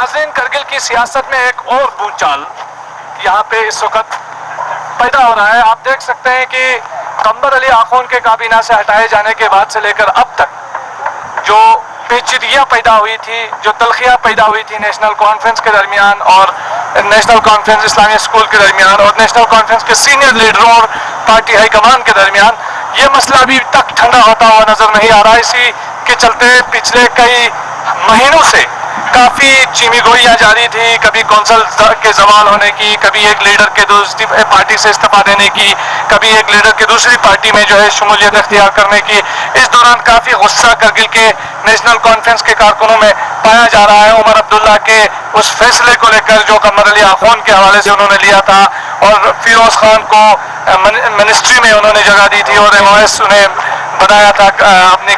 ناظرین، کرگل کی سیاست میں ایک اور بھونچال یہاں پہ اس وقت پیدا ہو رہا ہے. آپ دیکھ سکتے ہیں کہ قمر علی آخون کے کابینہ سے ہٹائے جانے کے بعد سے لے کر اب تک جو پیچیدگیاں پیدا ہوئی تھی، جو تلخیاں پیدا ہوئی تھی نیشنل کانفرنس کے درمیان اور نیشنل کانفرنس اسلامی اسکول کے درمیان اور نیشنل کانفرنس کے سینئر لیڈروں اور پارٹی ہائی کمان کے درمیان، یہ مسئلہ ابھی تک ٹھنڈا ہوتا ہوا نظر نہیں آ رہا. اسی کے چلتے پچھلے کئی مہینوں سے کافی چیمی گوئیاں جاری تھی، کبھی کونسل کے زوال ہونے کی، کبھی ایک لیڈر کے دوسری پارٹی سے استعفیٰ دینے کی، کبھی ایک لیڈر کے دوسری پارٹی میں جو ہے شمولیت اختیار کرنے کی. اس دوران کافی غصہ کرگل کے نیشنل کانفرنس کے کارکنوں میں پایا جا رہا ہے عمر عبداللہ کے اس فیصلے کو لے کر جو قمر علی آخون کے حوالے سے انہوں نے لیا تھا اور فیروز خان کو منسٹری میں انہوں نے جگہ دی تھی اور MOS انہیں بنایا تھا، اپنی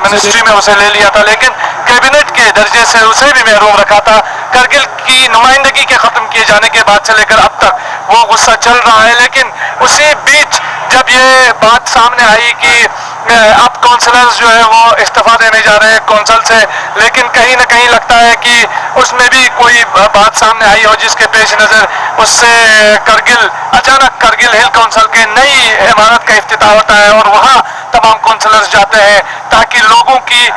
منسٹری میں اسے لے لیا تھا، لیکن کیبنٹ کے درجے سے اسے بھی محروم رکھا تھا. کرگل کی نمائندگی کے ختم کیے جانے کے بعد سے لے کر اب تک وہ غصہ چل رہا ہے. لیکن اسی بیچ جب یہ بات سامنے آئی کہ اب کونسلرز جو ہے وہ استعفیٰ دینے جا رہے ہیں کونسل سے، لیکن کہیں نہ کہیں لگتا ہے کہ اس میں بھی کوئی بات سامنے آئی ہو جس کے پیش نظر اس سے اچانک کرگل ہل کونسل کے نئی عمارت کا افتتاح ہوتا ہے اور وہاں تمام کونسلرز جاتے ہیں تاکہ لوگوں کی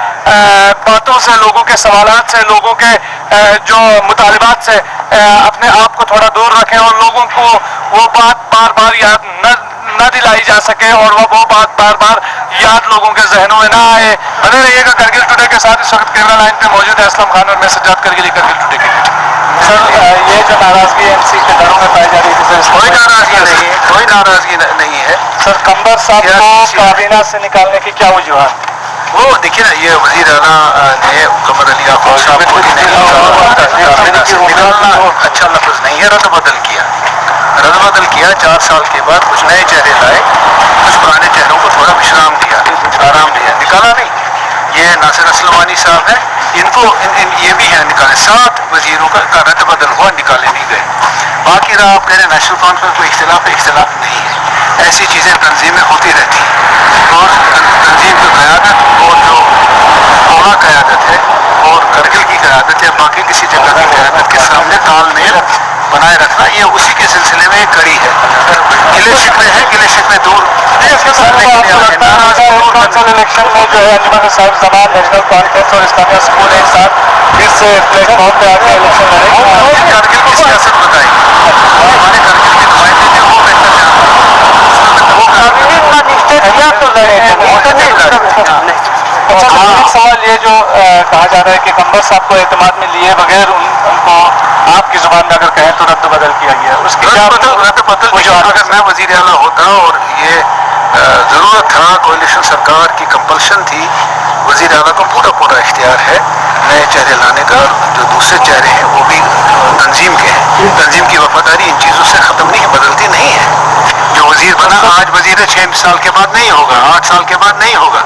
باتوں سے، لوگوں کے سوالات سے، لوگوں کے جو مطالبات سے اپنے آپ کو تھوڑا دور رکھیں اور لوگوں کو وہ بات بار بار یاد نہ دلائی جا سکے اور وہ بات بار بار یاد لوگوں کے ذہنوں میں نہ آئے. بنے رہیے گا کرگل ٹوڈے کے ساتھ. اس وقت کیمرہ لائن پہ موجود ہے اسلم خان اور میں سجاد کرگلی، کرگل ٹوڈے کے لیے. سر، یہ جو ناراضگی MC کے گھروں میں پائی جا رہی تھی سر، کوئی ناراضگی نہیں ہے، کوئی ناراضگی نہیں ہے. سر، قمر صاحب کو کابینہ سے نکالنے کی کیا وجوہات؟ وہ دیکھیے نا، یہ وزیر اعلیٰ نے قمر علی آخون صاحب کو کابینہ سے نکالنا اچھا لفظ نہیں ہے، رد بدل کیا. 4 سال کے بعد کچھ نئے چہرے لائے، کچھ پرانے چہروں کو تھوڑا وشرام دیا، آرام دیا، نکالا نہیں. یہ ناصر اسلمانی صاحب ہیں، ان کو یہ بھی ہیں نکالے. 7 وزیروں کا رد بدل ہوا، نکالے نہیں گئے. باقی رہا آپ کہہ رہے ہیں نیشنل کانفرنس کو اختلاف نہیں ہے. ایسی چیزیں تنظیمیں ہوتی رہتی ہیں اور تنظیم کی قیادت اور جو قومی قیادت ہے اور کرگل کی قیادت ہے، باقی کسی جگہ کی قیادت کے سامنے تال میل بنائے رکھنا، یہ اسی کے سلسلے میں ایک کڑی ہے. گلے شکوے دور کونسل الیکشن میں جو ہے انجمن صاحب زمان نیشنل کانفرنس اور اسلامیہ اسکول ایک ساتھ پھر سے پلیٹ فارم پہ آ کے الیکشن لڑے. کرگل کی سیاست بتائی، ہمارے کرگل کے نمائندے تھے، وہ بہتر جانتے. وہ کابینہ تو لڑے ہیں. اچھا، سوال یہ جو کہا جا رہا ہے کہ قمر صاحب کو اعتماد میں لیے بغیر ان کو آپ کی زبان میں اگر کہیں تو رد بدل کیا گیا، اس کی کیا رد بدل؟ اگر میں وزیر اعلیٰ ہوتا اور یہ ضرورت تھا، کولیشن سرکار کی کمپلشن تھی، وزیر اعلیٰ کو پورا اختیار ہے نئے چہرے لانے کا. جو دوسرے چہرے ہیں وہ بھی تنظیم کے ہیں. تنظیم کی وفاداری ان چیزوں سے ختم نہیں، بدلتی نہیں ہے. جو وزیر بنا آج وزیر 6 سال کے بعد نہیں ہوگا، 8 سال کے بعد نہیں ہوگا.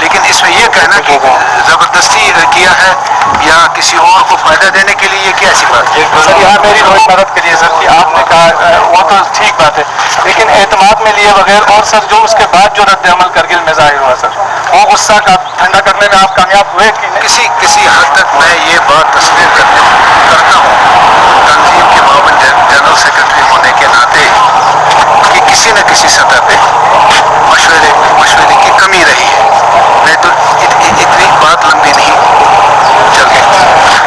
لیکن اس میں یہ کہنا کہ زبردستی کیا ہے یا کسی اور کو فائدہ دینے کے لیے، یہ کیا ایسی بات ہے؟ سر، یہاں میری بہت مدد کے لیے سر کہ آپ نے کہا وہ تو ٹھیک بات ہے، لیکن اعتماد میں لیے بغیر اور سر جو اس کے بعد جو رد عمل کرگل میں ظاہر ہوا سر، وہ غصہ کا ٹھنڈا کرنے میں آپ کامیاب ہوئے کہ نہیں؟ کسی حد تک میں یہ بات تسلیم کرتا ہوں تنظیم کے معاون جنرل سیکرٹری ہونے کے ناطے کہ کسی نہ کسی سطح پہ مشورے کی کمی رہی ہے. میں تو اتنی بات لمبی نہیں چل گئی.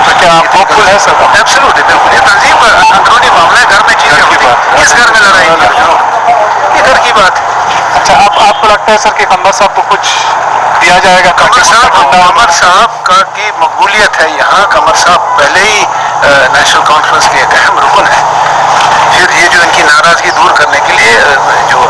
تو کیا آپ ہوپفل ہے سر؟ ایبسلوٹلی، بالکل. یہ تنظیم کا اندرونی معاملہ ہے، گھر میں چیزیں ہوتی ہیں، کس گھر میں لڑائی یہ گھر کی بات ہے. اچھا، آپ کو لگتا ہے سر کہ قمر صاحب کو کچھ دیا جائے گا؟ قمر صاحب کی مقبولیت ہے یہاں. قمر صاحب پہلے ہی نیشنل کانفرنس کے ایک اہم رکن ہے. پھر یہ جو ان کی ناراضگی دور کرنے کے لیے جو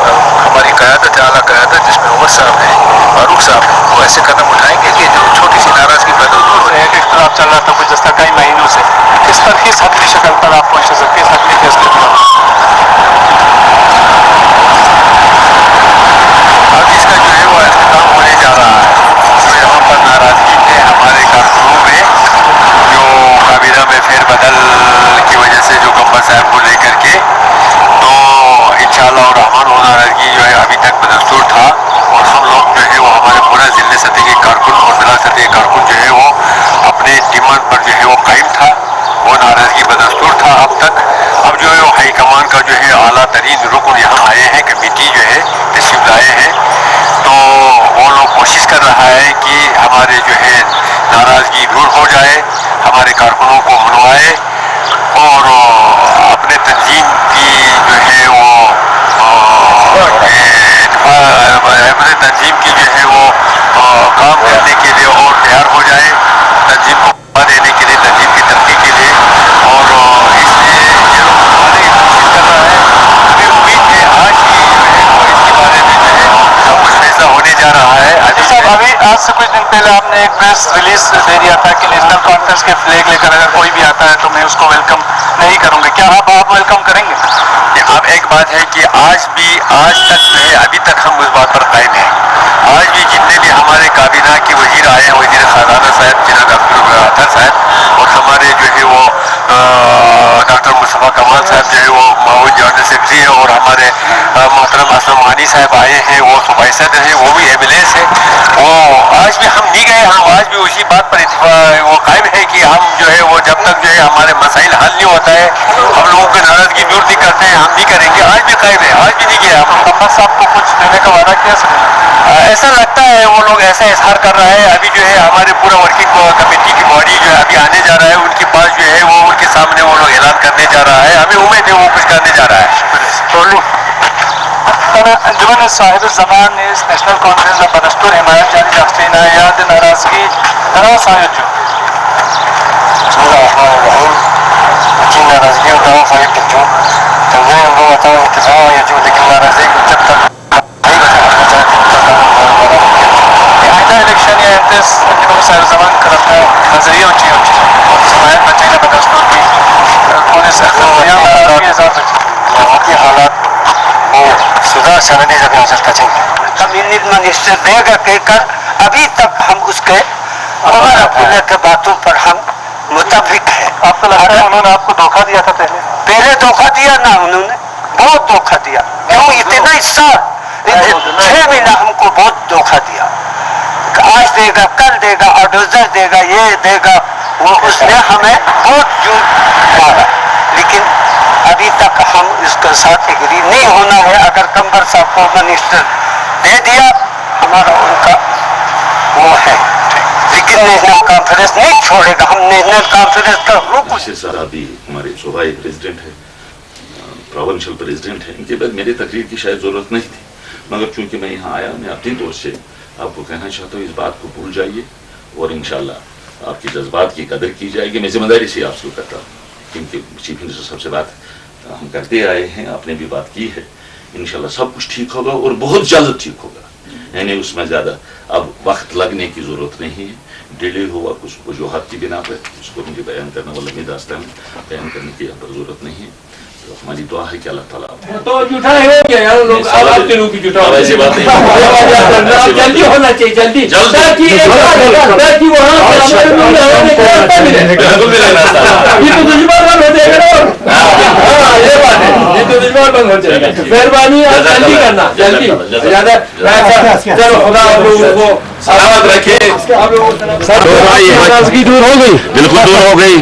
ہماری قیادت ہے، اعلیٰ قیادت جس میں عمر صاحب ہیں، فاروق صاحب ہیں، وہ ایسے قدم اٹھائیں گے کہ جو چھوٹی سی ناراضگی پیدا دور ہو. ایک اختلاف چل رہا تھا گزشتہ کئی مہینوں سے، کس حتمی شکل پر آپ پہنچے سر؟ کس حتمی فیصلے پر؟ اب اس کا جو ہے وہ اختتام ہونے جا رہا ہے. تو یہاں پر ناراضگی ہے ہمارے کارکنوں میں، جو کابینہ میں پھیر بدل کی وجہ سے جو قمر صاحب کو لے کر کے، تو انشاءاللہ الرحمن وہ ناراضگی جو ہے ابھی تک بدستور تھا اور ہم لوگ جو ہے وہ ہمارے پورا ضلع سطح کے کارکن اور ضلع سطح کے کارکن جو ہے وہ اپنے ڈیمانڈ پر جو ہے وہ قائم تھا. وہ ناراضگی بدستور تھا اب تک. اب جو ہے وہ ہائی کمان کا جو ہے اعلیٰ ترین رکن یہاں آئے ہیں, کمیٹی جو ہے تشریف لائے ہیں, تو وہ لوگ کوشش کر رہا ہے کہ ہمارے جو ہے ناراضگی دور ہو جائے, ہمارے کارکنوں کو منوائے اور اپنے تنظیم کی جو ہے وہ اپنے تنظیم کی جو ہے وہ کام کرنے کے لیے اور تیار ہو جائے, تنظیم کو بڑھا دینے کے لیے, تنظیم کی ترقی کے لیے. اور اس لیے یہ لوگ بنانے کی کوشش کر رہا ہے. ہمیں امید ہے آج ہی جو ہے وہ اس کے بارے میں جو ہے سب کچھ فیصلہ ہونے جا رہا ہے. صاحب ابھی آج سے کچھ دن پہلے آپ نے ایک پریس ریلیز دے دیا تھا کہ نیشنل کانفرنس کے فلیگ لے کر اگر کوئی بھی آتا ہے تو میں اس کو ویلکم نہیں کروں گا, کیا آپ ویلکم کریں گے؟ اب ایک بات ہے کہ آج تک جو ہے ابھی تک ہم اس بات پر قائم ہیں. آج بھی جتنے بھی ہمارے کابینہ کے وزیر آئے ہیں, وزیر خزانہ صاحب جناب عبدالقادر صاحب اور ہمارے جو ہے وہ ڈاکٹر مصطفیٰ کمال صاحب جو ہے وہ معاون جنرل سیکرٹری ہے, اور ہمارے محترم اسلم مانی صاحب آئے ہیں, وہ صوبائی صدر ہیں, وہ بھی ایمبولینس ہے. وہ آج بھی ہم نہیں گئے, ہم آج بھی اسی بات پر وہ قائم ہے کہ ہم جو ہے وہ جب تک جو ہے ہمارے مسائل حل نہیں ہوتا ہے, ہم لوگوں کی ناراضگی دور نہیں کرتے ہیں, ہم نہیں کریں گے. آج بھی قائم ہے, آج بھی نہیں گیا. محمد صاحب کو کچھ دینے کا وعدہ کیا سر؟ ایسا لگتا ہے وہ لوگ ایسا اظہار کر رہا ہے. ابھی جو ہے ہمارے پورا ورکنگ کمیٹی کی باڈی جو ہے ابھی آنے جا رہا ہے, ان کے پاس جو ہے وہ ان کے سامنے وہ لوگ اعلان کرنے جا رہا ہے. ہمیں امید ہے وہ کچھ کرنے جا رہا ہے. انجمن صاحب الزمان نیشنل کانفرنس بدستور حمایت جاری رکھتے ہیں یاد ناراضگی سایت جو ناراضگی ہوتا ہے سایت جو تنظیم وہ ہوتا ہے اتفاق یا جو, لیکن ناراضگی جب تک آئندہ الیکشن یا انتظ انجمن صاحب الزمان طرف نظریہ ہوتی حمایت بچے بدستور کی پورے یہاں کے حالات وہ سدھار سننے جب ہو سکتا چاہیے. کمیونٹی منسٹر دے گا کہہ کر ابھی تک ہم اس کے بھولنے کے باتوں پر ہم متفق ہیں. آپ کو لگتا ہے انہوں نے آپ کو دھوکہ دیا تھا پہلے دھوکہ دیا نا, انہوں نے بہت دھوکہ دیا. کیوں اتنا سال 6 مہینہ ہم کو بہت دھوکہ دیا. آج دے گا, کل دے گا, اڈوزر دے گا, یہ دے گا, وہ اس نے ہمیں بہت جھوٹ مارا. لیکن ابھی تک ہم اس کے ساتھ اگری نہیں ہونا ہے. اگر کمبر صاحب کو منسٹر دے دیا ہمارا ان کا وہ ہے, لیکن نیشنل کانفرنس نہیں چھوڑے گا. ہم نیشنل کانفرنس کا ناصر صاحبی ہمارے صوبائی پریزیڈنٹ ہیں, پروونشل پریزیڈنٹ ہیں, ان کے بعد میری تقریر کی شاید ضرورت نہیں تھی, مگر چونکہ میں یہاں آیا, میں اپنی طور سے آپ کو کہنا چاہتا ہوں اس بات کو بھول جائیے اور انشاءاللہ آپ کی جذبات کی قدر کی جائے گی. میں ذمہ داری سے آپ سے کرتا ہوں کیونکہ چیف منسٹر صاحب سے بات ہم کرتے آئے ہیں, آپ نے بھی بات کی ہے. انشاءاللہ سب کچھ ٹھیک ہوگا اور بہت جلد ٹھیک ہوگا. یعنی اس میں زیادہ اب وقت لگنے کی ضرورت نہیں ہے. ڈیلے ہوا کچھ وجوہات کی بنا پر, اس کو مجھے بیان کرنا والا میں داستان بیان کرنے کی یہاں پر ضرورت نہیں ہے. تو ہماری دعا ہے کہ اللہ تعالیٰ تو جھوٹا ہو گیا یار لوگ, آپ کے لوگ کی جھوٹا ایسی بات نہیں, جلدی ہونا چاہیے, جلدی جلدی تاکہ وہاں یہ تو دشمن بند ہو جائے گا. ہاں یہ بات ہے, یہ تو دشمن بند ہو جائے گا. مہربانی آپ جلدی کرنا, جلدی زیادہ. چلو خدا آپ لوگوں کو سلامت رکھے. ناراضگی دور ہو گئی, بالکل دور ہو گئی,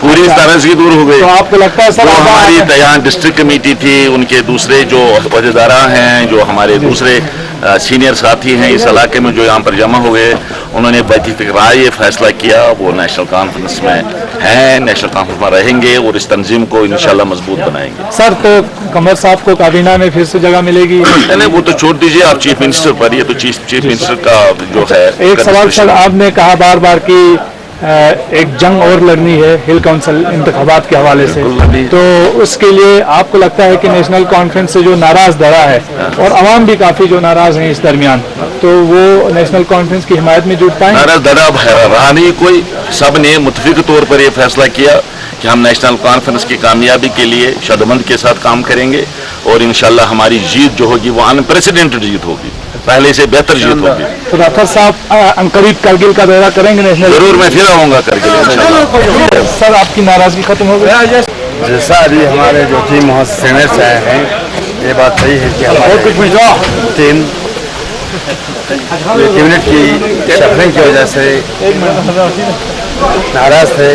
پوری طرح سے دور ہو گئی. تو آپ کو لگتا ہے سر جو ہماری یہاں ڈسٹرکٹ کمیٹی تھی, ان کے دوسرے جو عہدیداران ہیں, جو ہمارے دوسرے سینئر ساتھی ہیں اس علاقے میں, جو یہاں پر جمع ہوئے, انہوں نے باتفاق رائے یہ فیصلہ کیا وہ نیشنل کانفرنس میں ہیں, نیشنل کانفرنس میں رہیں گے اور اس تنظیم کو انشاءاللہ مضبوط بنائیں گے. سر تو قمر صاحب کو کابینہ میں پھر سے جگہ ملے گی؟ نہیں, وہ تو چھوڑ دیجیے آپ چیف منسٹر پر, یہ تو چیف منسٹر کا جو ہے. ایک سوال سر, آپ نے کہا بار بار کہ ایک جنگ اور لڑنی ہے ہل کونسل انتخابات کے حوالے سے, تو اس کے لیے آپ کو لگتا ہے کہ نیشنل کانفرنس سے جو ناراض دھڑا ہے اور عوام بھی کافی جو ناراض ہیں اس درمیان, تو وہ نیشنل کانفرنس کی حمایت میں جٹ پائیں؟ ناراض دھڑا رہا نہیں کوئی, سب نے متفق طور پر یہ فیصلہ کیا کہ ہم نیشنل کانفرنس کی کامیابی کے لیے شدمند کے ساتھ کام کریں گے, اور انشاءاللہ ہماری جیت جو ہوگی وہ انپریسیڈنٹڈ جیت ہوگی, پہلے سے بہتر جیت ہوگی. تو ڈاکٹر صاحب عنقریب کرگل کا دورہ کریں گے نیشنل؟ ضرور, میں پھر آؤں گا کرگل. سر آپ کی ناراضگی ختم ہو گئی؟ جیسا ابھی ہمارے جو ٹیم سینئر سے آئے ہیں, یہ بات صحیح ہے کہ ہماری ٹیم کیبنٹ کی شفلنگ کی وجہ سے ناراض ہے,